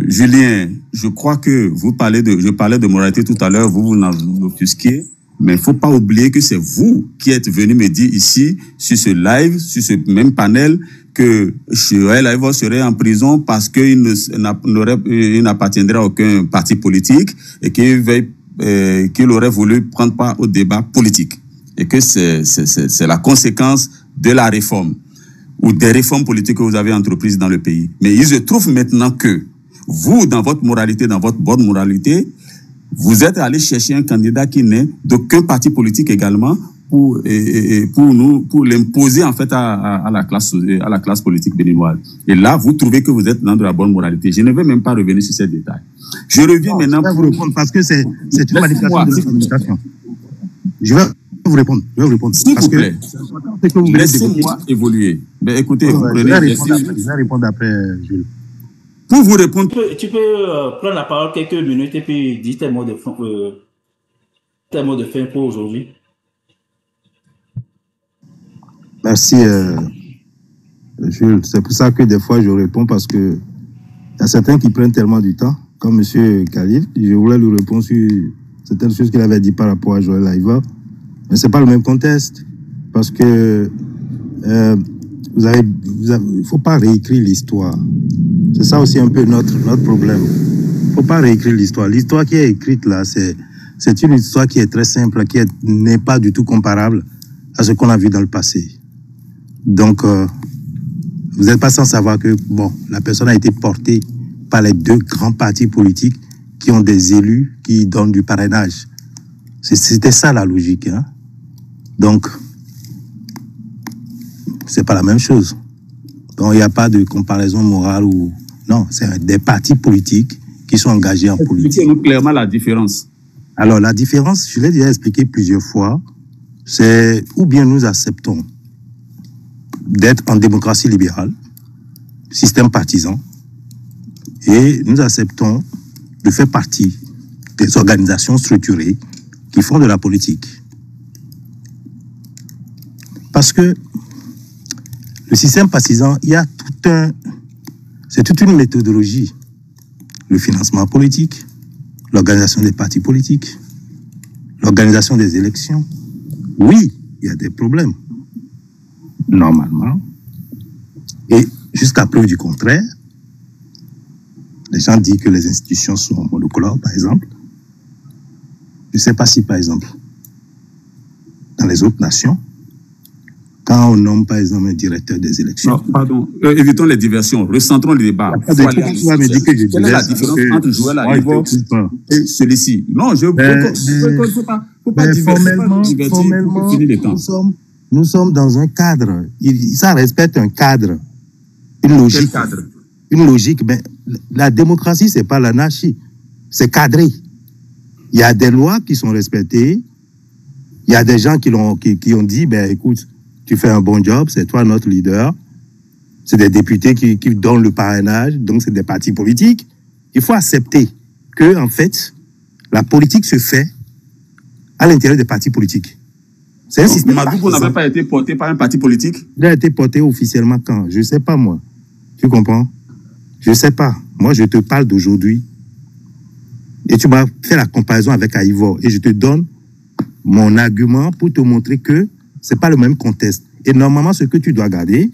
Julien, je crois que je parlais de moralité tout à l'heure, vous vous offusquiez, mais il ne faut pas oublier que c'est vous qui êtes venu me dire ici, sur ce live, sur ce même panel, que Joël Aïvo serait en prison parce qu'il n'appartiendrait à aucun parti politique et qu'il aurait voulu prendre part au débat politique. Et que c'est la conséquence de la réforme ou des réformes politiques que vous avez entreprises dans le pays. Mais il se trouve maintenant que vous, dans votre moralité, dans votre bonne moralité, vous êtes allé chercher un candidat qui n'est d'aucun parti politique également pour l'imposer en fait à la classe politique béninoise. Et là, vous trouvez que vous êtes dans de la bonne moralité. Je ne vais même pas revenir sur ces détails. Je reviens maintenant pour vous répondre parce que c'est une manipulation de l'administration. Je vais vous répondre. S'il vous plaît, laissez-moi évoluer. Mais écoutez, vous prenez... Je vais répondre après, Jules. Pour vous répondre... Tu peux prendre la parole quelques minutes et puis dire tes mots de fin pour aujourd'hui. Merci, Jules. C'est pour ça que des fois, je réponds parce que il y a certains qui prennent tellement du temps, comme M. Khalil. Je voulais lui répondre sur certaines choses qu'il avait dit par rapport à Joël Aïvo. Mais ce n'est pas le même contexte. Parce que il ne faut pas réécrire l'histoire. C'est ça aussi un peu notre problème. Il ne faut pas réécrire l'histoire. L'histoire qui est écrite là, c'est une histoire qui est très simple, qui n'est pas du tout comparable à ce qu'on a vu dans le passé. Donc, vous n'êtes pas sans savoir que, bon, la personne a été portée par les deux grands partis politiques qui ont des élus qui donnent du parrainage. C'était ça la logique, hein. Donc, c'est pas la même chose. Donc, il n'y a pas de comparaison morale ou... Non, c'est des partis politiques qui sont engagés en politique. Expliquez-nous clairement la différence. Alors, la différence, je l'ai déjà expliqué plusieurs fois, c'est ou bien nous acceptons d'être en démocratie libérale, système partisan, et nous acceptons de faire partie des organisations structurées qui font de la politique. Parce que le système partisan, il y a c'est toute une méthodologie. Le financement politique, l'organisation des partis politiques, l'organisation des élections. Oui, il y a des problèmes. Normalement. Et jusqu'à preuve du contraire, les gens disent que les institutions sont monocolores, par exemple. Je ne sais pas si, par exemple, dans les autres nations, quand on nomme, par exemple, un directeur des élections... Non, pardon, évitons les diversions, recentrons le débat. Quelle est la différence entre Joël Aïvo et celui-ci? Non, je ne faut pas diverser. Formellement, nous sommes dans un cadre. Ça respecte un cadre, une logique. Quel cadre? Une logique. Mais la démocratie, ce n'est pas l'anarchie. C'est cadré. Il y a des lois qui sont respectées. Il y a des gens qui ont dit, ben, écoute, tu fais un bon job, c'est toi notre leader. C'est des députés qui donnent le parrainage, donc c'est des partis politiques. Il faut accepter que, en fait, la politique se fait à l'intérieur des partis politiques. C'est un système. Madouko n'avait pas été porté par un parti politique? Il a été porté officiellement quand? Je ne sais pas, moi. Tu comprends? Je ne sais pas. Moi, je te parle d'aujourd'hui. Et tu m'as fait la comparaison avec Aïvo. Et je te donne mon argument pour te montrer que ce n'est pas le même contexte. Et normalement, ce que tu dois garder,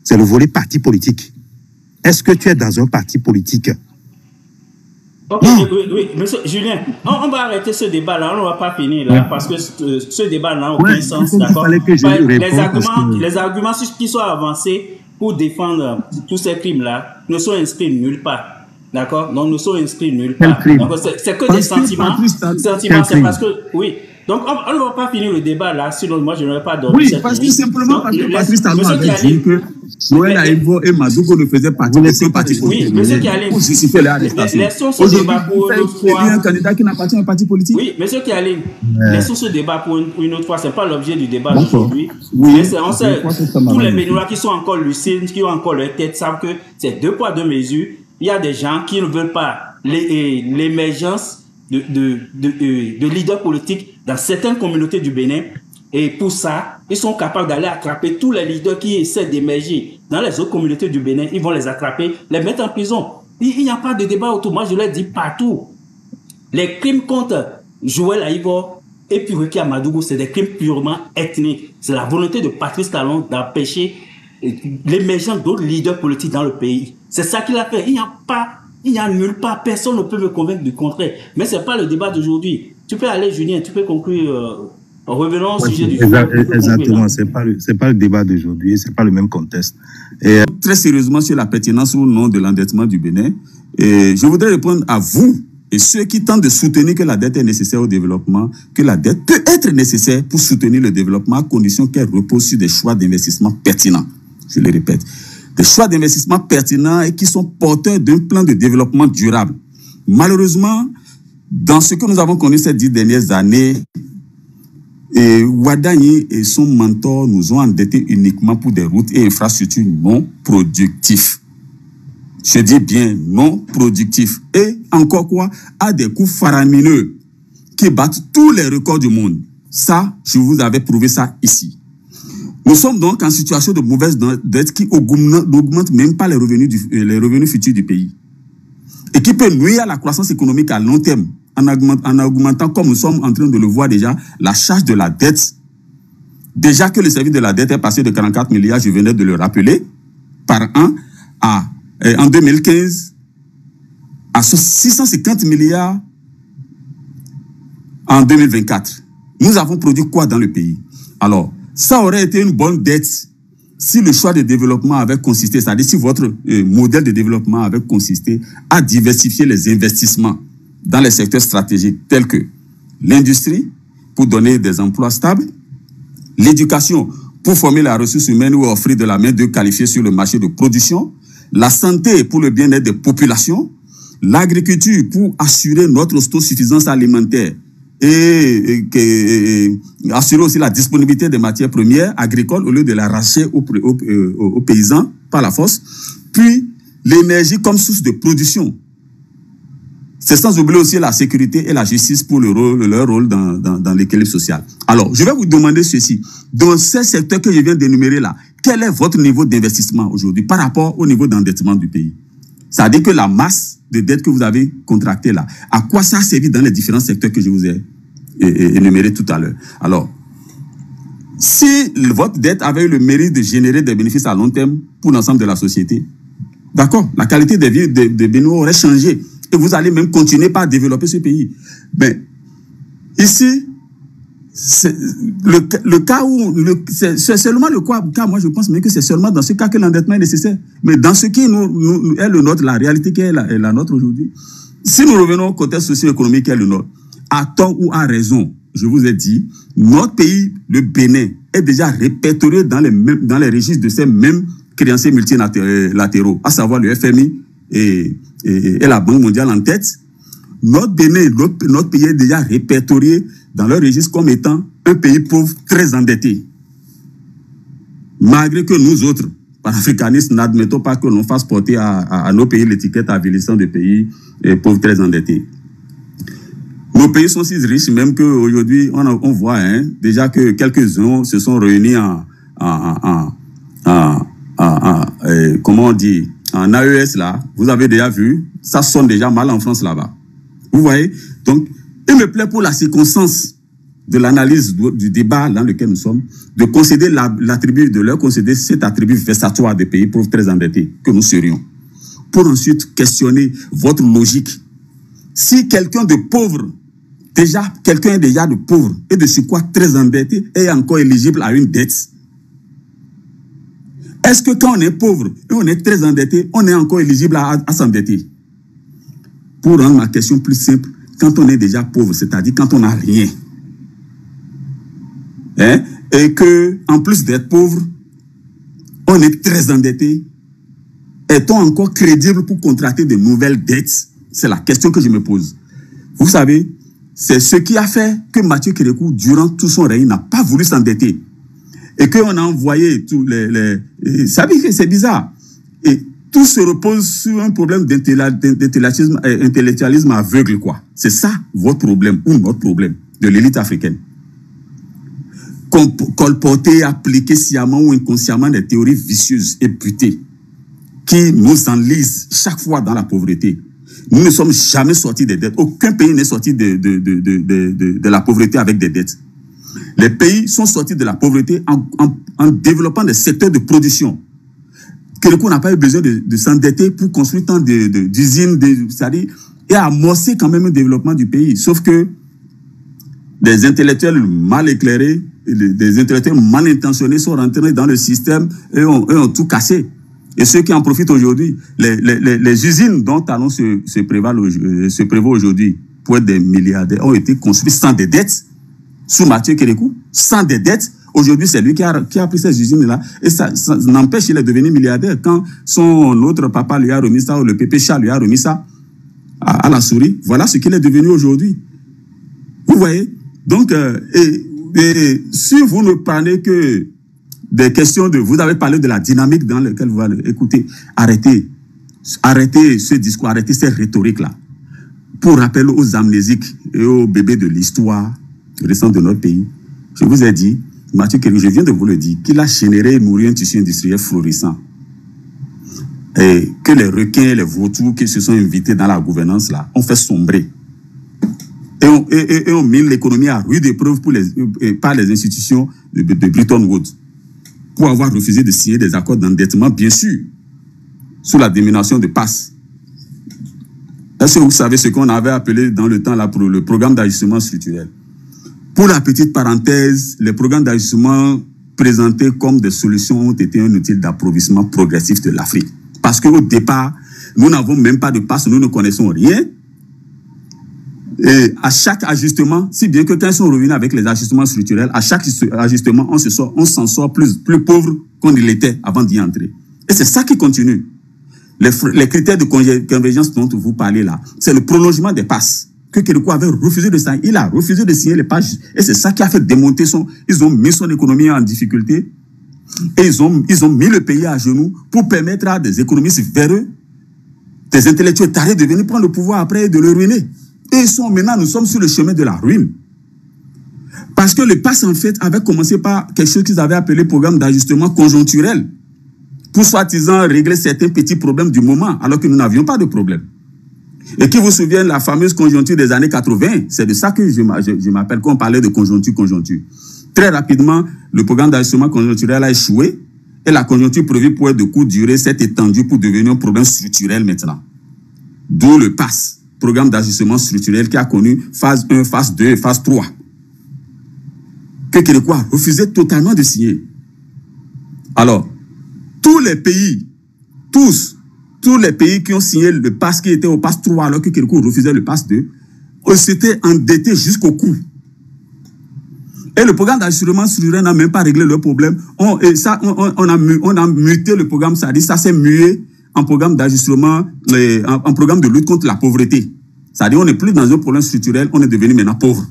c'est le volet parti politique. Est-ce que tu es dans un parti politique? Ok, oui, monsieur Julien, on va arrêter ce débat-là, on ne va pas finir là, parce que ce débat n'a aucun sens, d'accord? Les arguments qui sont avancés pour défendre tous ces crimes-là ne sont inscrits nulle part, d'accord? Donc, ne sont inscrits nulle part. C'est que des sentiments. C'est parce que, oui. Donc, on ne va pas finir le débat là, sinon moi je n'aurais pas dormi. Oui, parce que simplement parce que Patrice Talon avait dit que Joël Aïvo et Madouko ne faisaient partie de ce parti politique. Oui, monsieur Kialine, pour justifier l'arrestation. Laissons ce débat pour une autre fois. Un candidat qui n'appartient à un parti politique. Oui, monsieur Kialine, laissons ce débat pour une autre fois. Ce n'est pas l'objet du débat d'aujourd'hui. Oui, mais on sait, tous les Béninois qui sont encore lucides, qui ont encore leur tête, savent que c'est deux poids, deux mesures. Il y a des gens qui ne veulent pas l'émergence de leaders politiques dans certaines communautés du Bénin. Et pour ça, Ils sont capables d'aller attraper tous les leaders qui essaient d'émerger dans les autres communautés du Bénin. Ils vont les attraper, les mettre en prison. Il n'y a pas de débat autour. Moi, je l'ai dit partout. Les crimes contre Joël Aïvo et puis Ruki Amadougou, c'est des crimes purement ethniques. C'est la volonté de Patrice Talon d'empêcher l'émergence d'autres leaders politiques dans le pays. C'est ça qu'il a fait. Il n'y a nulle part. Personne ne peut me convaincre du contraire. Mais ce n'est pas le débat d'aujourd'hui. Tu peux aller, Julien, tu peux conclure. Revenons au sujet du jour. Exactement, c'est pas le débat d'aujourd'hui, c'est pas le même contexte. Et très sérieusement sur la pertinence ou non de l'endettement du Bénin, et je voudrais répondre à vous et ceux qui tentent de soutenir que la dette est nécessaire au développement, que la dette peut être nécessaire pour soutenir le développement à condition qu'elle repose sur des choix d'investissement pertinents. Je le répète, des choix d'investissement pertinents et qui sont porteurs d'un plan de développement durable. Malheureusement, dans ce que nous avons connu ces 10 dernières années, Wadani et son mentor nous ont endettés uniquement pour des routes et infrastructures non productifs. Je dis bien non productifs. Et encore quoi, à des coûts faramineux qui battent tous les records du monde. Ça, je vous avais prouvé ça ici. Nous sommes donc en situation de mauvaise dette qui n'augmente même pas les revenus futurs du pays. Et qui peut nuire à la croissance économique à long terme. En augmentant, comme nous sommes en train de le voir déjà, la charge de la dette. Déjà que le service de la dette est passé de 44 milliards, je venais de le rappeler, par an, en 2015, à 650 milliards en 2024. Nous avons produit quoi dans le pays? Alors, ça aurait été une bonne dette si le choix de développement avait consisté, c'est-à-dire si votre modèle de développement avait consisté à diversifier les investissements dans les secteurs stratégiques tels que l'industrie, pour donner des emplois stables, l'éducation, pour former la ressource humaine ou offrir de la main-d'œuvre qualifiée sur le marché de production, la santé pour le bien-être des populations, l'agriculture pour assurer notre autosuffisance alimentaire et assurer aussi la disponibilité des matières premières agricoles au lieu de l'arracher aux paysans par la force, puis l'énergie comme source de production. C'est sans oublier aussi la sécurité et la justice pour leur rôle dans l'équilibre social. Alors, je vais vous demander ceci. Dans ces secteurs que je viens d'énumérer là, quel est votre niveau d'investissement aujourd'hui par rapport au niveau d'endettement du pays? C'est-à-dire que la masse de dettes que vous avez contractées là, à quoi ça a servi dans les différents secteurs que je vous ai énumérés tout à l'heure? Alors, si votre dette avait eu le mérite de générer des bénéfices à long terme pour l'ensemble de la société, d'accord, la qualité de vie de Bénin aurait changé. Et vous allez même continuer par développer ce pays. Mais ici, le cas où, c'est seulement le cas, moi je pense même que c'est seulement dans ce cas que l'endettement est nécessaire. Mais dans ce qui est le nôtre, la réalité qui est la nôtre aujourd'hui, si nous revenons au contexte socio-économique qui est le nôtre, à tort ou à raison, je vous ai dit, notre pays, le Bénin, est déjà répertorié dans les registres de ces mêmes créanciers multilatéraux, à savoir le FMI et la Banque mondiale en tête. Notre pays est déjà répertorié dans leur registre comme étant un pays pauvre très endetté. Malgré que nous autres, panafricanistes, n'admettons pas que l'on fasse porter à nos pays l'étiquette avilissante de pays pauvres très endettés. Nos pays sont si riches même qu'aujourd'hui, on voit déjà que quelques-uns se sont réunis comment on dit, en AES là, vous avez déjà vu, ça sonne déjà mal en France là-bas. Vous voyez? Donc, il me plaît pour la circonstance de l'analyse du débat dans lequel nous sommes, de concéder de leur concéder cet attribut vexatoire des pays pauvres très endettés que nous serions. Pour ensuite questionner votre logique. Si quelqu'un de pauvre, quelqu'un est déjà de pauvre et de surcroît très endetté est encore éligible à une dette, est-ce que quand on est pauvre et on est très endetté, on est encore éligible à s'endetter? Pour rendre ma question plus simple, quand on est déjà pauvre, c'est-à-dire quand on n'a rien, et que, en plus d'être pauvre, on est très endetté, est-on encore crédible pour contracter de nouvelles dettes? C'est la question que je me pose. Vous savez, c'est ce qui a fait que Mathieu Kérékou, durant tout son règne, n'a pas voulu s'endetter. Et qu'on a envoyé tous ça veut dire que c'est bizarre. Et tout se repose sur un problème d'intellectualisme aveugle, quoi. C'est ça votre problème, ou notre problème, de l'élite africaine. colporter, appliquer sciemment ou inconsciemment des théories vicieuses et butées qui nous enlisent chaque fois dans la pauvreté. Nous ne sommes jamais sortis des dettes. Aucun pays n'est sorti de la pauvreté avec des dettes. Les pays sont sortis de la pauvreté en développant des secteurs de production. Quelqu'un n'a pas eu besoin de s'endetter pour construire tant d'usines, c'est-à-dire, et amorcer quand même le développement du pays. Sauf que des intellectuels mal éclairés, des intellectuels mal intentionnés sont rentrés dans le système et ont tout cassé. Et ceux qui en profitent aujourd'hui, les usines dont Talon se prévaut aujourd'hui pour être des milliardaires ont été construites sans des dettes, sous Mathieu Kérékou, sans des dettes. Aujourd'hui, c'est lui qui a pris ces usines-là. Et ça n'empêche qu'il est devenu milliardaire. Quand son autre papa lui a remis ça, ou le pépé chat lui a remis ça à la souris, voilà ce qu'il est devenu aujourd'hui. Vous voyez? Donc, si vous ne parlez que des questions vous avez parlé de la dynamique dans laquelle vous allez écouter, arrêtez ce discours, arrêtez cette rhétorique-là. Pour rappel aux amnésiques et aux bébés de l'histoire récente de notre pays, je vous ai dit, Mathieu Kérékou, je viens de vous le dire, qu'il a généré et nourri un tissu industriel florissant. Et que les requins et les vautours qui se sont invités dans la gouvernance là ont fait sombrer. Et ont mis l'économie à rude épreuve par les institutions de Bretton Woods, pour avoir refusé de signer des accords d'endettement, bien sûr, sous la domination de PASS. Est-ce que vous savez ce qu'on avait appelé dans le temps là pour le programme d'ajustement structurel? Pour la petite parenthèse, les programmes d'ajustement présentés comme des solutions ont été un outil d'appauvrissement progressif de l'Afrique. Parce qu'au départ, nous n'avons même pas de PASS, nous ne connaissons rien. Et à chaque ajustement, si bien que quand ils sont revenus avec les ajustements structurels, à chaque ajustement, on s'en sort plus pauvre qu'on ne l'était avant d'y entrer. Et c'est ça qui continue. Les critères de convergence dont vous parlez là, c'est le prolongement des PASS que Kérékou avait refusé de signer. Il a refusé de signer les PASS. Et c'est ça qui a fait démonter ils ont mis son économie en difficulté. Et ils ont mis le pays à genoux pour permettre à des économistes véreux, des intellectuels tarés de venir prendre le pouvoir après et de le ruiner. Et maintenant, nous sommes sur le chemin de la ruine. Parce que le PASS, en fait, avait commencé par quelque chose qu'ils avaient appelé programme d'ajustement conjoncturel, pour soi-disant régler certains petits problèmes du moment, alors que nous n'avions pas de problème. Et qui vous souvient la fameuse conjoncture des années 80, c'est de ça que je m'appelle, qu'on parlait de conjoncture. Très rapidement, le programme d'ajustement conjoncturel a échoué, et la conjoncture prévue pour être de courte durée s'est étendue pour devenir un problème structurel maintenant. D'où le PASS. Programme d'ajustement structurel qui a connu phase 1, phase 2 et phase 3. Que Kérékou a refusé totalement de signer. Alors, tous les pays qui ont signé le PASS qui était au PASS 3 alors que Kérékou refusait le PASS 2, s'étaient endettés jusqu'au cou. Et le programme d'ajustement structurel n'a même pas réglé le problème. On a muté le programme, ça dit ça s'est mué en programme d'ajustement, en programme de lutte contre la pauvreté. C'est-à-dire on n'est plus dans un problème structurel, on est devenu maintenant pauvre.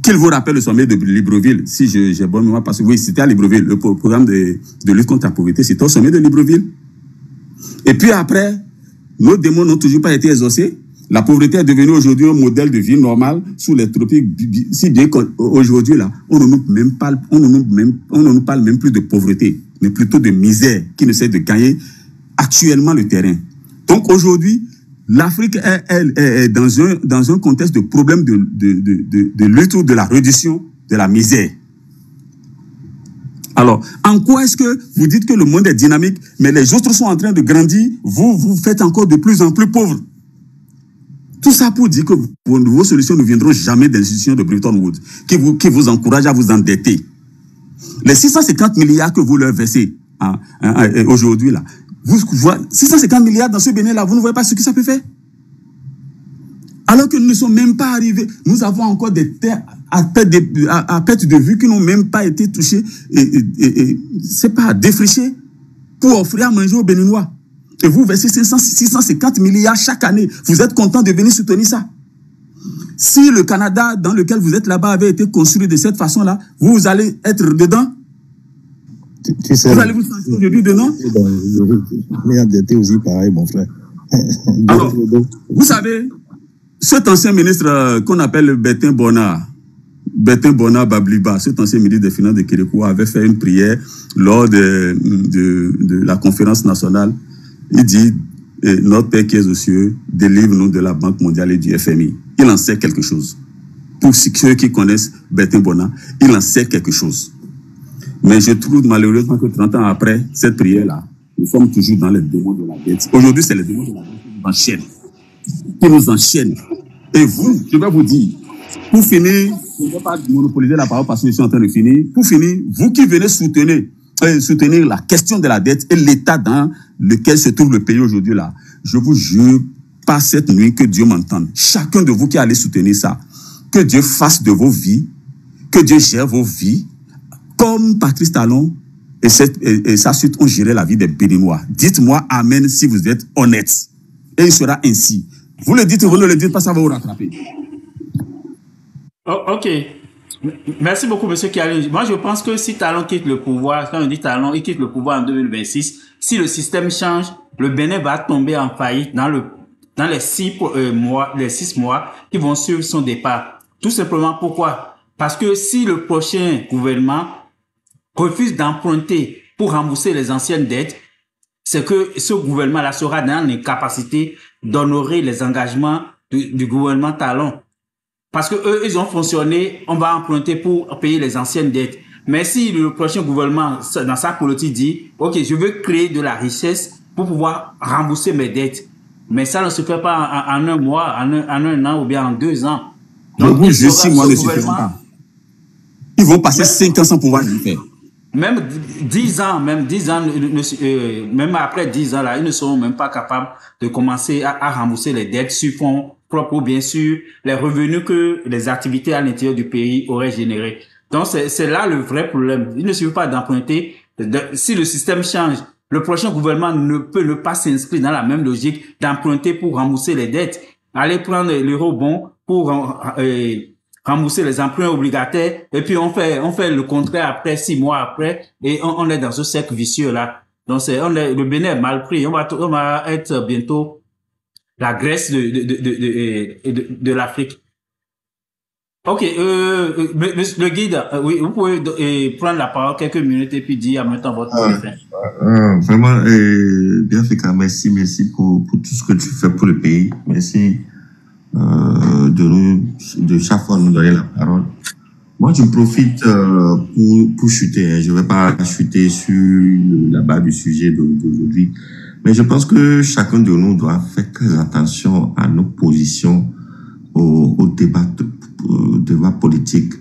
Qu'il vous rappelle le sommet de Libreville, si j'ai bonne mémoire, parce que oui, c'était à Libreville, le programme de lutte contre la pauvreté, c'était au sommet de Libreville. Et puis après, nos démons n'ont toujours pas été exaucés. La pauvreté est devenue aujourd'hui un modèle de vie normal sous les tropiques, si bien qu'aujourd'hui, là, on ne nous parle même plus de pauvreté, mais plutôt de misère qui ne cesse de gagner actuellement le terrain. Donc aujourd'hui, l'Afrique est dans un contexte de problème de lutte ou de la réduction de la misère. Alors, en quoi est-ce que vous dites que le monde est dynamique, mais les autres sont en train de grandir, vous faites encore de plus en plus pauvres? Tout ça pour dire que vos solutions ne viendront jamais des institutions de Bretton Woods, qui vous encouragent à vous endetter. Les 650 milliards que vous leur versez aujourd'hui, là, 650 milliards dans ce Bénin-là, vous ne voyez pas ce que ça peut faire? Alors que nous ne sommes même pas arrivés, nous avons encore des terres à perte de vue qui n'ont même pas été touchées, c'est pas défrichées pour offrir à manger aux Béninois. Et vous versez 650 milliards chaque année. Vous êtes content de venir soutenir ça? Si le Canada dans lequel vous êtes là-bas avait été construit de cette façon-là, vous allez être dedans? Tu sais, vous allez vous sentir aujourd'hui dedans? Mais endetté aussi pareil, mon frère. Alors, vous savez, cet ancien ministre qu'on appelle Bertin Bonnard, Bertin Bona Babliba, cet ancien ministre des Finances de Kérékou, avait fait une prière lors de la conférence nationale. Il dit, notre Père qui est aux cieux, délivre-nous de la Banque mondiale et du FMI. Il en sait quelque chose. Pour ceux qui connaissent Bertin Bona, il en sait quelque chose. Mais je trouve malheureusement que 30 ans après cette prière-là, nous sommes toujours dans les démons de la dette. Aujourd'hui, c'est les démons de la dette qui nous enchaînent. Et vous, je vais vous dire, pour finir, je ne vais pas monopoliser la parole parce que je suis en train de finir. Pour finir, vous qui venez soutenir la question de la dette et l'état dans lequel se trouve le pays aujourd'hui là, je vous jure, pas cette nuit que Dieu m'entende. Chacun de vous qui allez soutenir ça, que Dieu fasse de vos vies, que Dieu gère vos vies, comme Patrice Talon et sa suite ont géré la vie des Béninois. Dites-moi Amen si vous êtes honnête. Et il sera ainsi. Vous le dites ou vous ne le dites pas, ça va vous rattraper. Oh, ok. Merci beaucoup, M. Kiali. Moi, je pense que si Talon quitte le pouvoir, quand on dit Talon, il quitte le pouvoir en 2026, si le système change, le Bénin va tomber en faillite dans les 6 mois qui vont suivre son départ. Tout simplement pourquoi? Parce que si le prochain gouvernement refuse d'emprunter pour rembourser les anciennes dettes, c'est que ce gouvernement-là sera dans l'incapacité d'honorer les engagements du gouvernement Talon. Parce que eux, ils ont fonctionné, on va emprunter pour payer les anciennes dettes. Mais si le prochain gouvernement, dans sa politique, dit, OK, je veux créer de la richesse pour pouvoir rembourser mes dettes. Mais ça ne se fait pas en un mois, en un an ou bien en 2 ans. Donc, oui, 6 mois ne suffiront pas. Ils vont passer 5 ans sans pouvoir le faire. Même 10 ans, même après 10 ans, là, ils ne seront même pas capables de commencer à rembourser les dettes sur fonds propres ou bien sûr les revenus que les activités à l'intérieur du pays auraient générés. Donc, c'est là le vrai problème. Il ne suffit pas d'emprunter. Si le système change, le prochain gouvernement ne peut ne pas s'inscrire dans la même logique d'emprunter pour rembourser les dettes. Aller prendre l'eurobond pour rembourser les emprunts obligataires et puis on fait le contraire après 6 mois après et on est dans ce cercle vicieux là. Donc le Bénin est mal pris. On va être bientôt la Grèce de l'Afrique. Ok, le guide, oui, vous pouvez prendre la parole quelques minutes et puis dire en même temps votre fin. Vraiment, bien fait, merci pour tout ce que tu fais pour le pays. Merci de chaque fois nous donner la parole. Moi, je profite pour chuter. Hein. Je ne vais pas chuter sur la base du sujet d'aujourd'hui. Mais je pense que chacun de nous doit faire très attention à nos positions au débat politique.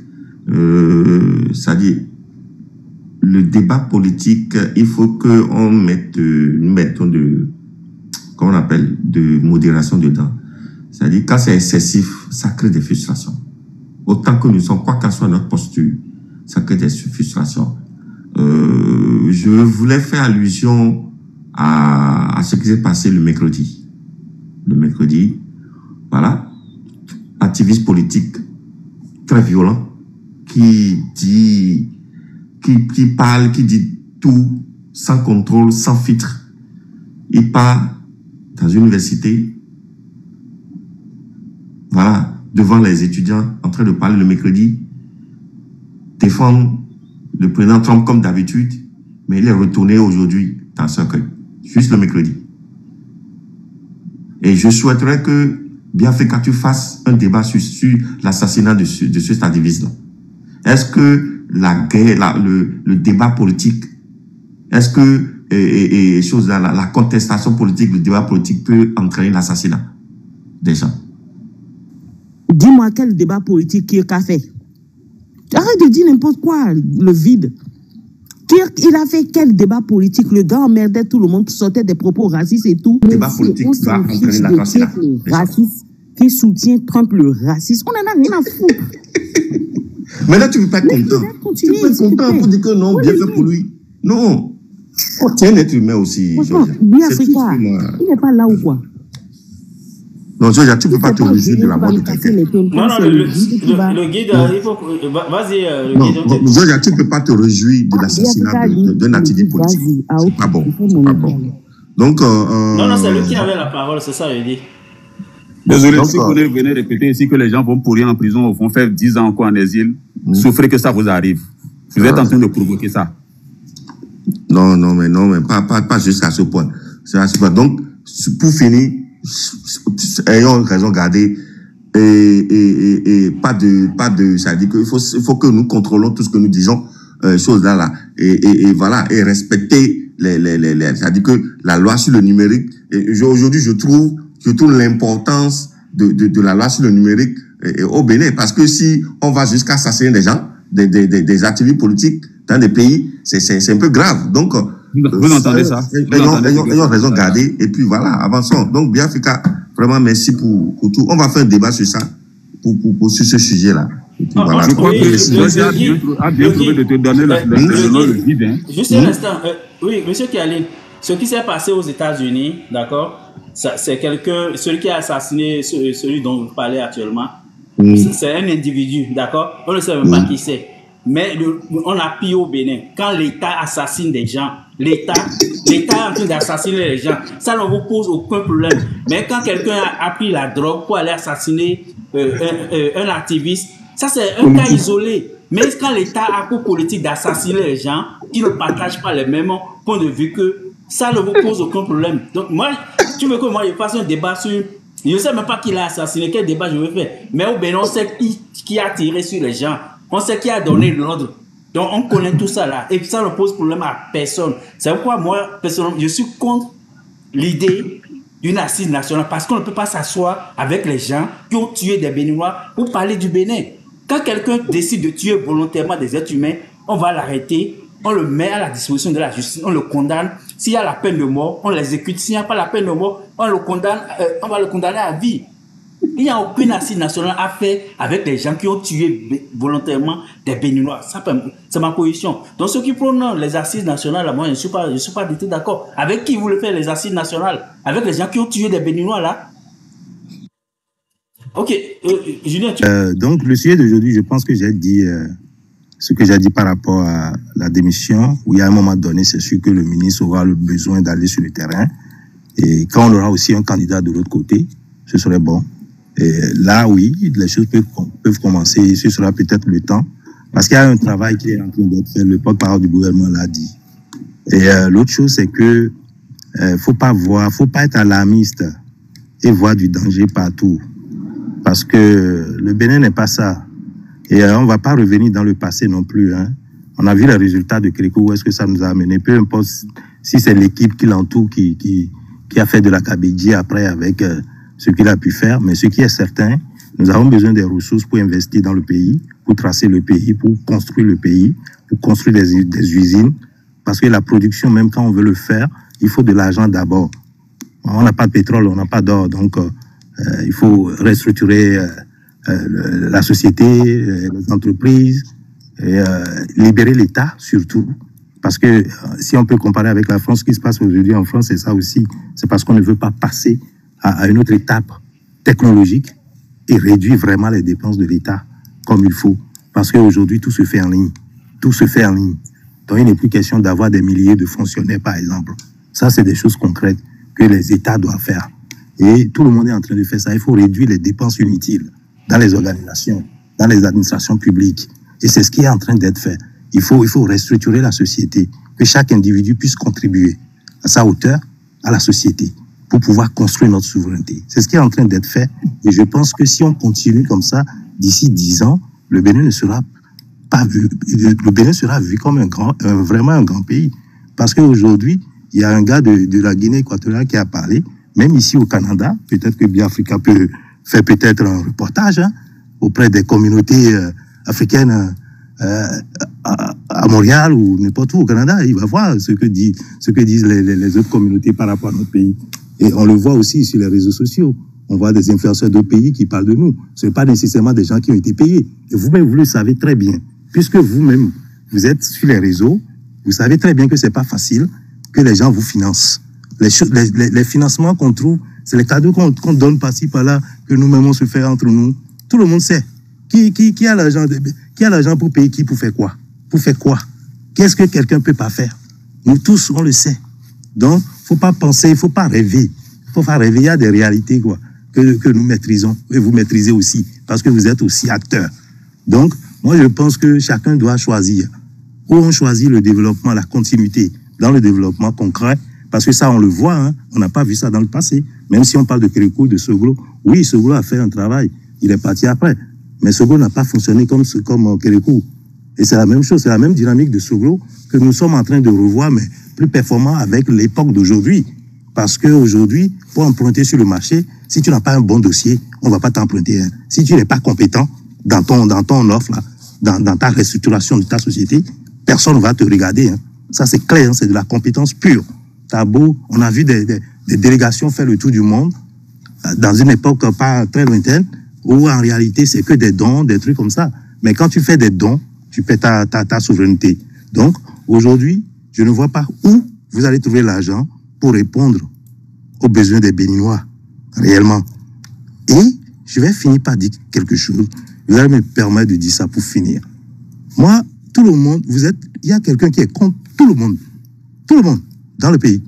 C'est-à-dire, le débat politique, il faut qu'on mette une méthode comment on appelle, de modération dedans. C'est-à-dire, quand c'est excessif, ça crée des frustrations. Autant que nous sommes, quoi qu'en soit notre posture, ça crée des frustrations. Je voulais faire allusion à ce qui s'est passé le mercredi. Le mercredi, voilà, activiste politique très violent qui parle, qui dit tout sans contrôle, sans filtre. Il part dans une université, voilà, devant les étudiants, en train de parler le mercredi, défendre le président Trump comme d'habitude, mais il est retourné aujourd'hui dans ce cercueil, juste le mercredi. Et je souhaiterais que Biafeka, tu fasses un débat sur l'assassinat de ce stadiviste-là. Est-ce que la guerre, le débat politique, est-ce que la contestation politique, le débat politique peut entraîner l'assassinat des gens? Dis-moi quel débat politique qui a fait. Arrête de dire n'importe quoi, le vide. Il a fait quel débat politique? Le gars emmerdait tout le monde qui sortait des propos racistes et tout. Le débat politique va entraîner l'assassinat. Qui soutient Trump le raciste. On en a rien à foutre. Mais là, tu ne peux pas être content. Tu peux être content pour dire que non, bien fait pour lui. Non. Oh, tiens, un être humain aussi. Bien Africa, il n'est pas là ou quoi? Non, Georgia, tu ne peux pas te réjouir de la mort de quelqu'un. Non, le guide, il faut... Vas-y, le guide. Non, Georgia, tu ne peux pas te réjouir de l'assassinat d'un activiste politique. C'est pas bon. C'est pas bon. Donc... Non, c'est lui qui avait la parole, c'est ça, il dit. Désolé, si vous venez répéter ici que les gens vont pourrir en prison, vont faire 10 ans encore en exil, souffrez que ça vous arrive. Vous êtes en train de provoquer ça. Non, mais pas jusqu'à ce point. Donc, pour finir, ayons raison garder et pas de, ça dit qu'il faut que nous contrôlons tout ce que nous disons, choses là, et voilà, et respecter ça dit que la loi sur le numérique, aujourd'hui, je trouve l'importance de la loi sur le numérique au Bénin, parce que si on va jusqu'à assassiner des gens, des activistes politiques dans des pays, c'est un peu grave. Donc, vous entendez ça? Ayons raison garder, et puis voilà, avançons. Donc, Biafrika, vraiment merci pour tout. On va faire un débat sur ça, sur ce sujet-là. Voilà. Je crois que Georges a bien trouvé de te donner le vide. Juste un instant. Oui, monsieur Kialine, ce qui s'est passé aux États-Unis, d'accord, c'est celui qui a assassiné celui dont vous parlez actuellement, c'est un individu, d'accord, on ne sait même pas qui c'est. Mais on a pire au Bénin. Quand l'État assassine des gens, l'État est en train d'assassiner les gens, ça ne vous pose aucun problème. Mais quand quelqu'un a pris la drogue pour aller assassiner un activiste, ça c'est un cas isolé. Mais quand l'État a pour politique d'assassiner les gens qui ne partagent pas les mêmes points de vue que ça ne vous pose aucun problème. Donc moi, tu veux que moi je fasse un débat sur... Je ne sais même pas qui l'a assassiné, quel débat je veux faire. Mais au Bénin, on sait qui a tiré sur les gens. On sait qui a donné l'ordre. Donc on connaît tout ça là. Et ça ne pose problème à personne. C'est pourquoi moi, personnellement, je suis contre l'idée d'une assise nationale. Parce qu'on ne peut pas s'asseoir avec les gens qui ont tué des Béninois pour parler du Bénin. Quand quelqu'un décide de tuer volontairement des êtres humains, on va l'arrêter, on le met à la disposition de la justice, on le condamne. S'il y a la peine de mort, on l'exécute. S'il n'y a pas la peine de mort, on va le condamner à vie. Il n'y a aucune assise nationale à faire avec les gens qui ont tué volontairement des Béninois. C'est ma position. Donc ceux qui prônent les assises nationales, là, moi je ne suis pas du tout d'accord. Avec qui vous voulez faire les assises nationales? Avec les gens qui ont tué des Béninois là? Ok, Julien. Donc le sujet d'aujourd'hui, je pense que j'ai dit ce que j'ai dit par rapport à la démission, où il y a un moment donné, c'est sûr que le ministre aura le besoin d'aller sur le terrain. Et quand on aura aussi un candidat de l'autre côté, ce serait bon. Et là, oui, les choses peuvent commencer. Ce sera peut-être le temps. Parce qu'il y a un travail qui est en train d'être fait. Le porte-parole du gouvernement l'a dit. Et l'autre chose, c'est que faut pas être alarmiste et voir du danger partout. Parce que le Bénin n'est pas ça. Et on va pas revenir dans le passé non plus. Hein. On a vu les résultats de Kérékou, où est-ce que ça nous a amené. Peu importe si c'est l'équipe qui l'entoure qui a fait de la cabédie après avec ce qu'il a pu faire. Mais ce qui est certain, nous avons besoin des ressources pour investir dans le pays, pour tracer le pays, pour construire le pays, pour construire des usines. Parce que la production, même quand on veut le faire, il faut de l'argent d'abord. On n'a pas de pétrole, on n'a pas d'or. Donc, il faut restructurer la société, les entreprises, et libérer l'État surtout. Parce que si on peut comparer avec la France, ce qui se passe aujourd'hui en France, c'est ça aussi. C'est parce qu'on ne veut pas passer à une autre étape technologique et réduire vraiment les dépenses de l'État comme il faut. Parce qu'aujourd'hui, tout se fait en ligne. Tout se fait en ligne. Donc, il n'est plus question d'avoir des milliers de fonctionnaires, par exemple. Ça, c'est des choses concrètes que les États doivent faire. Et tout le monde est en train de faire ça. Il faut réduire les dépenses inutiles dans les organisations, dans les administrations publiques. Et c'est ce qui est en train d'être fait. Il faut restructurer la société, que chaque individu puisse contribuer à sa hauteur à la société pour pouvoir construire notre souveraineté. C'est ce qui est en train d'être fait. Et je pense que si on continue comme ça, d'ici 10 ans, le Bénin ne sera pas vu. Le Bénin sera vu comme vraiment un grand pays. Parce qu'aujourd'hui, il y a un gars de la Guinée équatoriale qui a parlé, même ici au Canada, peut-être que Biafrika peut faire peut-être un reportage auprès des communautés africaines à Montréal ou n'importe où au Canada. Il va voir ce que disent les autres communautés par rapport à notre pays. Et on le voit aussi sur les réseaux sociaux. On voit des influenceurs d'autres pays qui parlent de nous. Ce n'est pas nécessairement des gens qui ont été payés. Et vous-même, vous le savez très bien. Puisque vous-même, vous êtes sur les réseaux, vous savez très bien que ce n'est pas facile que les gens vous financent. Les financements qu'on trouve, c'est les cadeaux qu'on donne par-ci, par-là, que nous-mêmes on se fait entre nous. Tout le monde sait. Qui a l'argent pour payer qui, pour faire quoi? Pour faire quoi? Qu'est-ce que quelqu'un peut pas faire? Nous tous, on le sait. Donc, faut pas penser, il faut pas rêver. Il faut pas rêver, il y a des réalités, quoi. que nous maîtrisons, et vous maîtrisez aussi, parce que vous êtes aussi acteurs. Donc, moi, je pense que chacun doit choisir. Où on choisit le développement, la continuité dans le développement concret, parce que ça, on le voit, hein, on n'a pas vu ça dans le passé. Même si on parle de Kérékou, de Soglo, oui, Soglo a fait un travail, il est parti après. Mais Soglo n'a pas fonctionné comme Kérékou. Et c'est la même chose, c'est la même dynamique de Soglo que nous sommes en train de revoir, mais plus performant avec l'époque d'aujourd'hui. Parce qu'aujourd'hui, pour emprunter sur le marché, si tu n'as pas un bon dossier, on ne va pas t'emprunter. Hein. Si tu n'es pas compétent dans ton offre, là, dans ta restructuration de ta société, personne ne va te regarder. Hein. Ça, c'est clair, hein, c'est de la compétence pure. T'as beau, on a vu des délégations faire le tour du monde, dans une époque pas très lointaine, où en réalité, c'est que des dons, des trucs comme ça. Mais quand tu fais des dons, tu perds ta souveraineté. Donc, aujourd'hui, je ne vois pas où vous allez trouver l'argent pour répondre aux besoins des Béninois, réellement. Et je vais finir par dire quelque chose. Vous allez me permettre de dire ça pour finir. Moi, tout le monde, il y a quelqu'un qui est contre tout le monde dans le pays,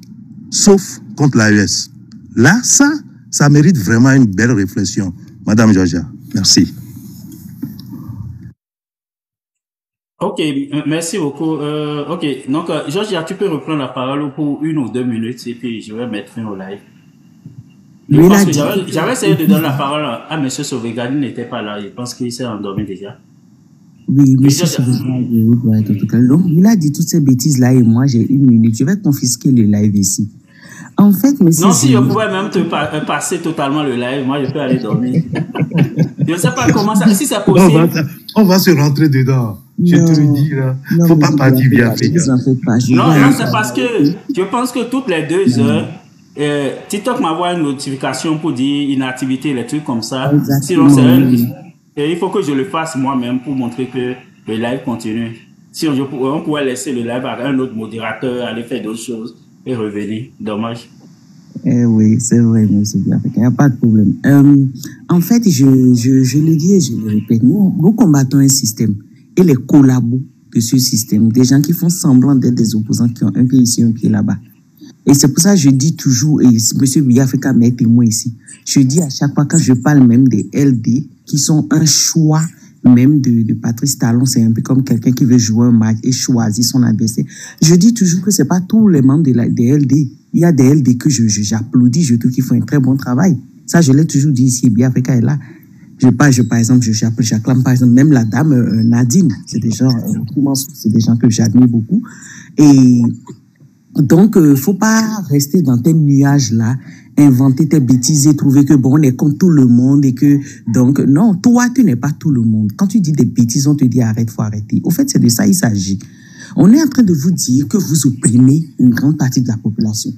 sauf contre l'AES. Là, ça mérite vraiment une belle réflexion. Madame Georgia, merci. Ok, merci beaucoup. Ok, donc Georgia, tu peux reprendre la parole pour 1 ou 2 minutes et puis je vais mettre fin au live. Je pense que j'avais essayé de donner la parole à M. Sauvegarde, il n'était pas là, je pense qu'il s'est endormi déjà. Oui, M. Sauvegarde, donc il a dit toutes ces bêtises-là et moi j'ai 1 minute, je vais confisquer le live ici. En fait, mais non, si je pouvais même te passer totalement le live, moi je peux aller dormir. Je ne sais pas comment ça, si c'est possible. On va se rentrer dedans. Je te le dis là, il ne faut pas partir bien fait. Non, c'est parce que je pense que toutes les 2 heures, TikTok m'envoie une notification pour dire inactivité, les trucs comme ça. Sinon, il faut que je le fasse moi-même pour montrer que le live continue. Si on pourrait laisser le live à un autre modérateur, aller faire d'autres choses et revenir. Dommage. Oui, c'est vrai, monsieur Biafek, il n'y a pas de problème. En fait, je le dis et je le répète, nous combattons un système et les collabos de ce système, des gens qui font semblant d'être des opposants qui ont un pied ici, un pied là-bas. Et c'est pour ça que je dis toujours, et monsieur Biafek a mis témoin ici, je dis à chaque fois quand je parle même des LD, qui sont un choix même de Patrice Talon, c'est un peu comme quelqu'un qui veut jouer un match et choisir son adversaire. Je dis toujours que c'est pas tous les membres des LD. Il y a des LD que j'applaudis, je trouve qu'ils font un très bon travail. Ça, je l'ai toujours dit ici, Biafek est là. Par exemple, j'acclame par exemple même la dame Nadine. C'est des gens que j'admire beaucoup. Et donc, faut pas rester dans tes nuages-là, inventer tes bêtises et trouver que bon, on est comme tout le monde et que, donc, non, toi, tu n'es pas tout le monde. Quand tu dis des bêtises, on te dit arrête, faut arrêter. Au fait, c'est de ça il s'agit. On est en train de vous dire que vous opprimez une grande partie de la population,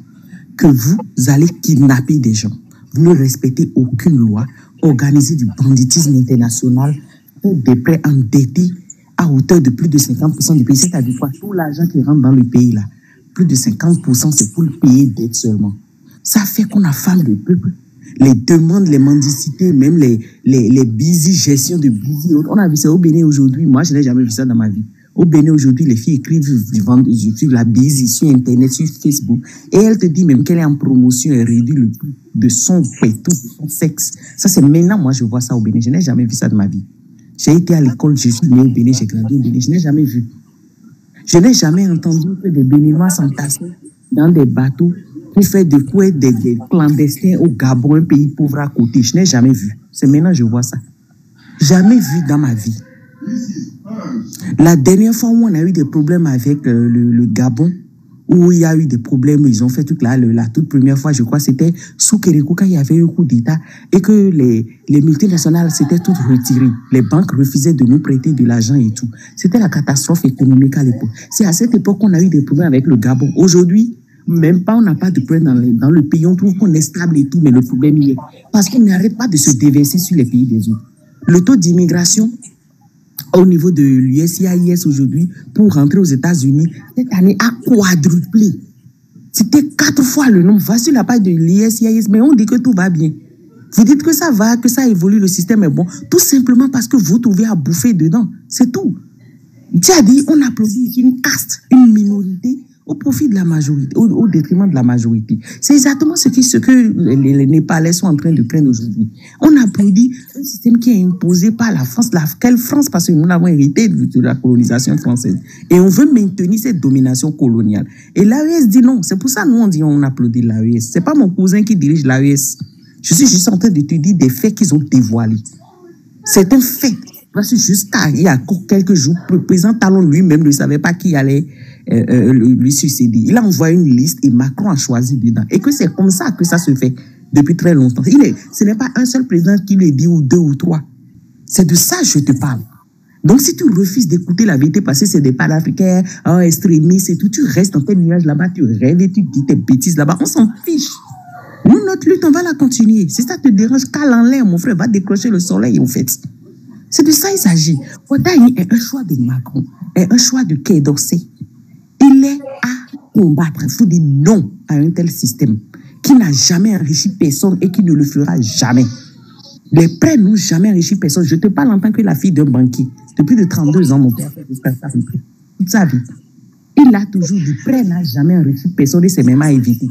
que vous allez kidnapper des gens. Vous ne respectez aucune loi, organisez du banditisme international, faites des prêts endettés à hauteur de plus de 50% du pays. C'est-à-dire quoi? Tout l'argent qui rentre dans le pays, là, plus de 50%, c'est pour le payer dette seulement. Ça fait qu'on affame le peuple. Les demandes, les mendicités, même les busy, gestion de busy. On a vu ça au Bénin aujourd'hui. Moi, je n'ai jamais vu ça dans ma vie. Au Bénin aujourd'hui, les filles écrivent sur la busy, sur Internet, sur Facebook. Et elle te dit même qu'elle est en promotion et réduit le prix de son pétou, de son sexe. Ça, c'est maintenant, moi, je vois ça au Bénin. Je n'ai jamais vu ça de ma vie. J'ai été à l'école, je suis né au Bénin, j'ai grandi au Bénin. Je n'ai jamais vu. Je n'ai jamais entendu que des Béninois s'entasser dans des bateaux pour faire des clandestins au Gabon, un pays pauvre à côté. Je n'ai jamais vu. C'est maintenant que je vois ça. Jamais vu dans ma vie. La dernière fois où on a eu des problèmes avec le Gabon, où il y a eu des problèmes, ils ont fait tout là, la toute première fois, je crois, c'était sous Kérékou, quand il y avait eu un coup d'État et que les multinationales s'étaient toutes retirées. Les banques refusaient de nous prêter de l'argent et tout. C'était la catastrophe économique à l'époque. C'est à cette époque qu'on a eu des problèmes avec le Gabon. Aujourd'hui, même pas, on n'a pas de problème dans le pays. On trouve qu'on est stable et tout, mais le problème y est. Parce qu'on n'arrête pas de se déverser sur les pays des autres. Le taux d'immigration au niveau de l'USCIS aujourd'hui, pour rentrer aux États-Unis, cette année a quadruplé. C'était 4 fois le nombre. Va sur la page de l'USCIS, mais on dit que tout va bien. Vous dites que ça va, que ça évolue, le système est bon, tout simplement parce que vous trouvez à bouffer dedans. C'est tout. Dieu a dit, on applaudit une caste, une minorité, au profit de la majorité, au détriment de la majorité. C'est exactement ce que les Népalais sont en train de craindre aujourd'hui. On applaudit un système qui est imposé par la France. Quelle France? Parce que nous l'avons hérité de la colonisation française. Et on veut maintenir cette domination coloniale. Et l'AES dit non. C'est pour ça que nous, on dit on applaudit l'AES. C'est pas mon cousin qui dirige l'AES. Je suis juste en train de te dire des faits qu'ils ont dévoilés. C'est un fait. Parce que jusqu'à il y a quelques jours, le président Talon lui-même ne savait pas qui allait lui succéder. Il a envoyé une liste et Macron a choisi dedans. Et que c'est comme ça que ça se fait depuis très longtemps. Ce n'est pas un seul président qui le dit, ou deux ou trois. C'est de ça que je te parle. Donc si tu refuses d'écouter la vérité parce que c'est des panafricains, extrémistes et tout, tu restes dans tes nuages là-bas, tu rêves et tu dis tes bêtises là-bas, on s'en fiche. Nous, notre lutte, on va la continuer. Si ça te dérange, cale en l'air, mon frère, va décrocher le soleil, en fait. C'est de ça qu'il s'agit. Ouaddaï est un choix de Macron, est un choix de Quai d'Orsay. Il est à combattre. Il faut dire non à un tel système qui n'a jamais enrichi personne et qui ne le fera jamais. Les prêts n'ont jamais enrichi personne. Je te parle en tant que la fille d'un banquier. Depuis de 32 ans, mon père fait des prêts toute sa vie. Il a toujours dit prêt n'a jamais enrichi personne et c'est même à éviter.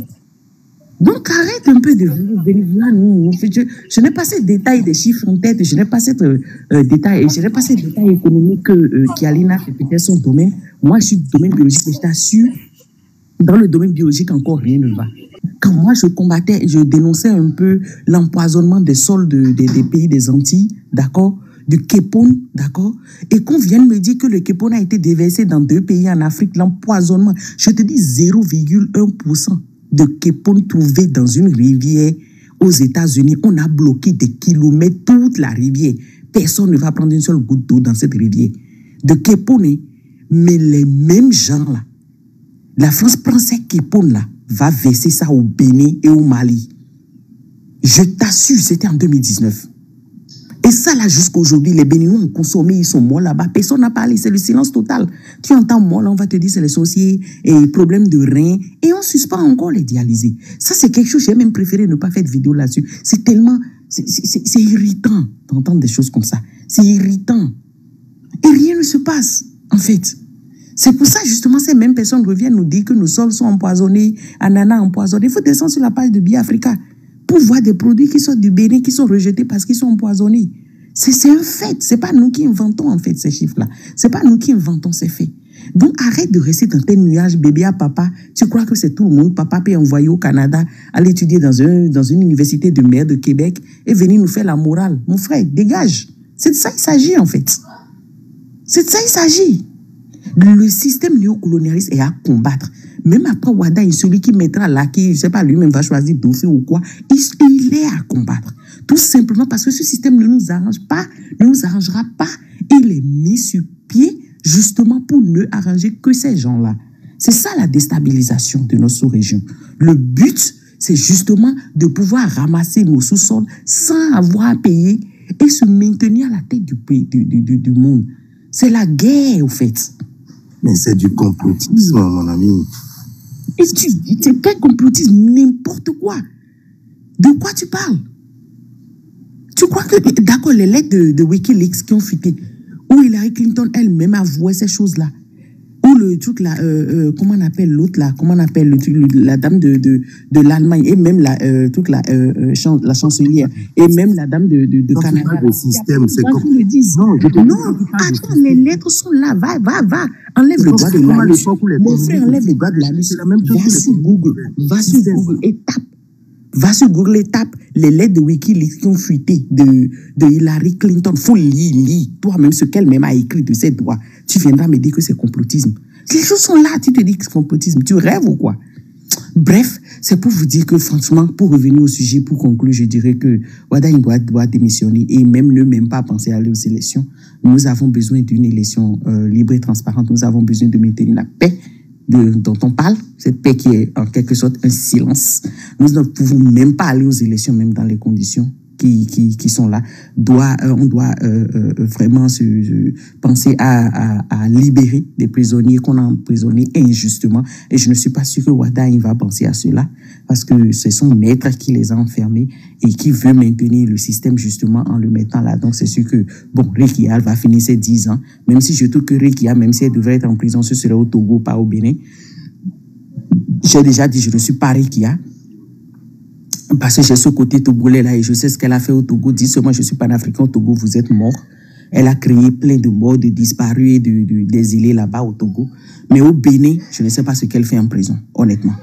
Donc, arrête un peu de venir là, nous. Je n'ai pas ces détails des chiffres en tête, je n'ai pas ces détails économiques qui Alina fait peut-être son domaine. Moi, je suis du domaine biologique, mais je t'assure, dans le domaine biologique, encore rien ne va. Quand moi, je dénonçais un peu l'empoisonnement des sols des pays des Antilles, d'accord, du Képone, d'accord, et qu'on vienne me dire que le Képone a été déversé dans 2 pays en Afrique, l'empoisonnement, je te dis 0,1%. de Képone trouvé dans une rivière aux États-Unis. On a bloqué des kilomètres toute la rivière. Personne ne va prendre une seule goutte d'eau dans cette rivière. De Képone, mais les mêmes gens-là, la France prend ces Képone-là, va verser ça au Bénin et au Mali. Je t'assure, c'était en 2019. Et ça, là, jusqu'aujourd'hui, les Béninois ont consommé, ils sont morts là-bas. Personne n'a parlé, c'est le silence total. Tu entends mort, là, on va te dire c'est les sorciers et problèmes de reins. Et on suspend encore les dialysés. Ça, c'est quelque chose, j'ai même préféré ne pas faire de vidéo là-dessus. C'est tellement, c'est irritant d'entendre des choses comme ça. C'est irritant. Et rien ne se passe, en fait. C'est pour ça, justement, ces mêmes personnes reviennent nous dire que nos sols sont empoisonnés, ananas empoisonnés. Il faut descendre sur la page de Biafrica pour voir des produits qui sortent du Bénin, qui sont rejetés parce qu'ils sont empoisonnés. C'est un fait. C'est pas nous qui inventons, en fait, ces chiffres-là. C'est pas nous qui inventons ces faits. Donc, arrête de rester dans tes nuages, bébé à papa. Tu crois que c'est tout le monde. Papa peut envoyer au Canada, aller étudier dans une université de merde de Québec et venir nous faire la morale. Mon frère, dégage. C'est de ça qu'il s'agit, en fait. C'est de ça qu'il s'agit. Le système néocolonialiste est à combattre. Même après Ouaddaï, celui qui mettra là, qui, je sais pas, lui-même va choisir Dauphin ou quoi, il est à combattre. Tout simplement parce que ce système ne nous arrange pas, ne nous arrangera pas. Il est mis sur pied justement pour ne arranger que ces gens-là. C'est ça la déstabilisation de nos sous-régions. Le but, c'est justement de pouvoir ramasser nos sous-sols sans avoir à payer et se maintenir à la tête du pays, du monde. C'est la guerre, au fait. Mais c'est du complotisme, mon ami. Et c'est quel complotisme? N'importe quoi. De quoi tu parles? Tu crois que, d'accord, les lettres de Wikileaks qui ont fuité, où Hillary Clinton elle-même avouait ces choses-là, où le truc là, comment on appelle l'autre là, comment on appelle la dame de l'Allemagne, et même la truc là, la chancelière, et même la dame de Canada. Le système, c'est comme ils le disent. Non, attends, les lettres sont là, va, enlève le doigt de l'anus. Mon frère, enlève le doigt de l'anus. Va sur Google et tape. Va sur Google et tape les lettres de Wikileaks qui ont fuité de Hillary Clinton. Faut lire toi-même ce qu'elle-même a écrit de ses droits. Tu viendras me dire que c'est complotisme. Les choses sont là, tu te dis que c'est complotisme. Tu rêves ou quoi? Bref, c'est pour vous dire que franchement, pour revenir au sujet, pour conclure, je dirais que Ouaddaï doit démissionner et même pas penser à aller aux élections. Nous avons besoin d'une élection libre et transparente. Nous avons besoin de maintenir la paix dont on parle, cette paix qui est en quelque sorte un silence. Nous ne pouvons même pas aller aux élections, même dans les conditions qui sont là. On doit vraiment penser à libérer des prisonniers qu'on a emprisonnés injustement. Et je ne suis pas sûr que Ouaddaï va penser à cela, parce que c'est son maître qui les a enfermés et qui veut maintenir le système justement en le mettant là. Donc c'est sûr que, bon, Rekia va finir ses 10 ans, même si je trouve que Rekia, même si elle devrait être en prison, ce serait au Togo, pas au Bénin. J'ai déjà dit, je ne suis pas Rikia. Parce que j'ai ce côté togolais là et je sais ce qu'elle a fait au Togo. Dis seulement, je suis panafricain au Togo, vous êtes mort. Elle a créé plein de morts, de disparus et d'exilés là-bas au Togo. Mais au Bénin, je ne sais pas ce qu'elle fait en prison, honnêtement.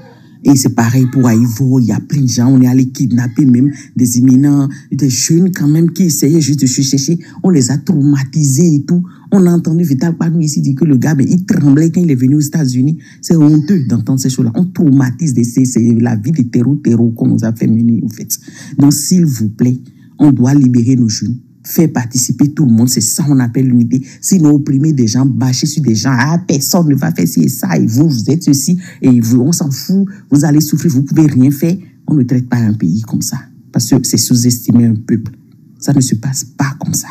Et c'est pareil pour Aïvo, il y a plein de gens, on est allé kidnapper même des imminents, des jeunes quand même qui essayaient juste de se chercher. On les a traumatisés et tout. On a entendu Vital Panou ici dire que le gars, mais il tremblait quand il est venu aux États-Unis. C'est honteux d'entendre ces choses-là. On traumatise c'est la vie de terreau qu'on nous a fait mener, en fait. Donc, s'il vous plaît, on doit libérer nos jeunes. Faire participer tout le monde, c'est ça on appelle l'unité. Sinon, opprimer des gens, bâcher sur des gens, ah, personne ne va faire ci et ça, et vous êtes ceci, et vous, on s'en fout, vous allez souffrir, vous pouvez rien faire. On ne traite pas un pays comme ça, parce que c'est sous-estimer un peuple. Ça ne se passe pas comme ça.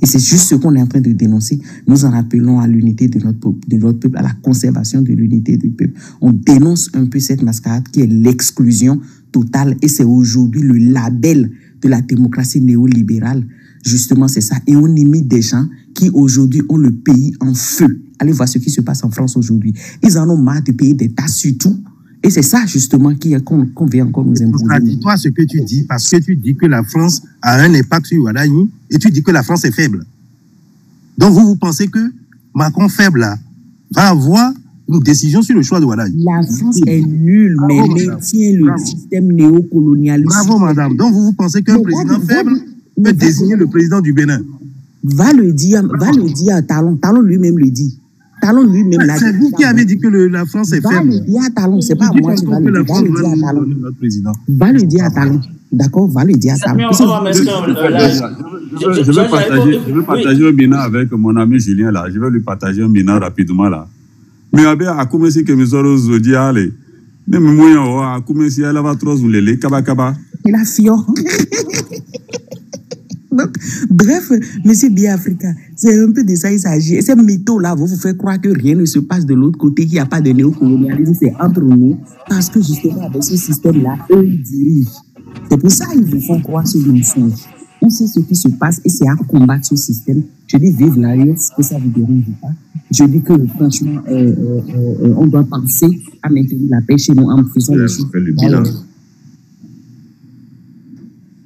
Et c'est juste ce qu'on est en train de dénoncer. Nous en appelons à l'unité de notre peuple, à la conservation de l'unité du peuple. On dénonce un peu cette mascarade qui est l'exclusion totale, et c'est aujourd'hui le label de la démocratie néolibérale. Justement, c'est ça. Et on imite des gens qui, aujourd'hui, ont le pays en feu. Allez voir ce qui se passe en France aujourd'hui. Ils en ont marre de payer des taxes sur tout. Et c'est ça, justement, qu'on vient encore nous imposer. Contradictoire ce que tu dis, parce que tu dis que la France a un impact sur Ouaddaï, et tu dis que la France est faible. Donc, vous pensez que Macron faible, là, va avoir une décision sur le choix de Ouaddaï? La France est nulle, mais maintient le système néocolonialiste. Bravo, madame. Donc, vous pensez qu'un président faible peut désigner le président du Bénin? Va le dire à Talon. Talon lui-même le dit. Talon lui-même l'a dit. C'est vous qui avez dit que la France est faible. Va le dire à Talon, c'est pas moi qui va le dire. Va le dire à Talon. Va le dire à Talon. D'accord, va le dire à Talon. Je vais partager un bilan avec mon ami Julien là. Je vais lui partager un bilan rapidement là. Mais à commencer que mes oreilles dit allez. Même moi, à commencer à la va trop zoulé, kaba. Il a fio. Donc, bref, monsieur Biafrika, c'est un peu de ça il s'agit. Ces mythos-là vont vous faire croire que rien ne se passe de l'autre côté, qu'il n'y a pas de néocolonialisme, c'est entre nous. Parce que justement, avec ce système-là, eux, ils dirigent. C'est pour ça qu'ils vous font croire ce mensonge. On sait ce qui se passe et c'est à combattre ce système. Je dis vive l'AES, que ça ne vous dérange pas. Je dis que franchement, on doit penser à maintenir la paix chez nous en faisant les choses.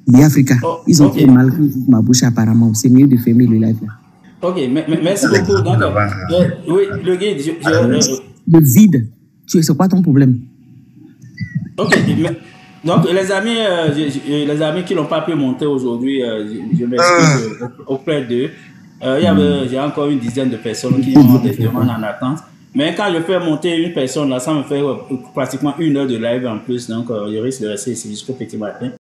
Biafrika, ils ont fait mal que ma bouche apparemment. C'est mieux de fermer le live là. Ok, merci beaucoup. Donc, oui, le guide, le vide. C'est quoi ton problème? Ok, donc les amis qui n'ont pas pu monter aujourd'hui, je m'excuse auprès d'eux. J'ai encore une dizaine de personnes qui ont des demandes en attente. Mais quand je fais monter une personne là, ça me fait pratiquement 1 heure de live en plus. Donc, je risque de rester ici jusqu'au petit matin.